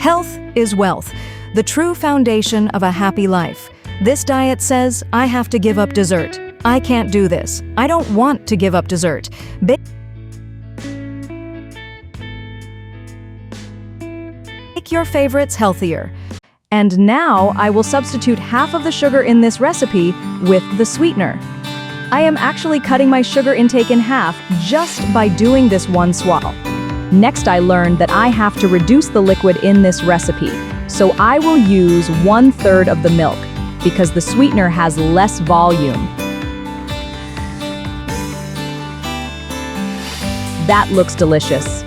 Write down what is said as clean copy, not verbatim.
Health is wealth, the true foundation of a happy life. This diet says I have to give up dessert. I can't do this. I don't want to give up dessert. Make your favorites healthier. And now I will substitute half of the sugar in this recipe with the sweetener. I am actually cutting my sugar intake in half just by doing this one swallow. Next, I learned that I have to reduce the liquid in this recipe, so I will use 1/3 of the milk because the sweetener has less volume. That looks delicious.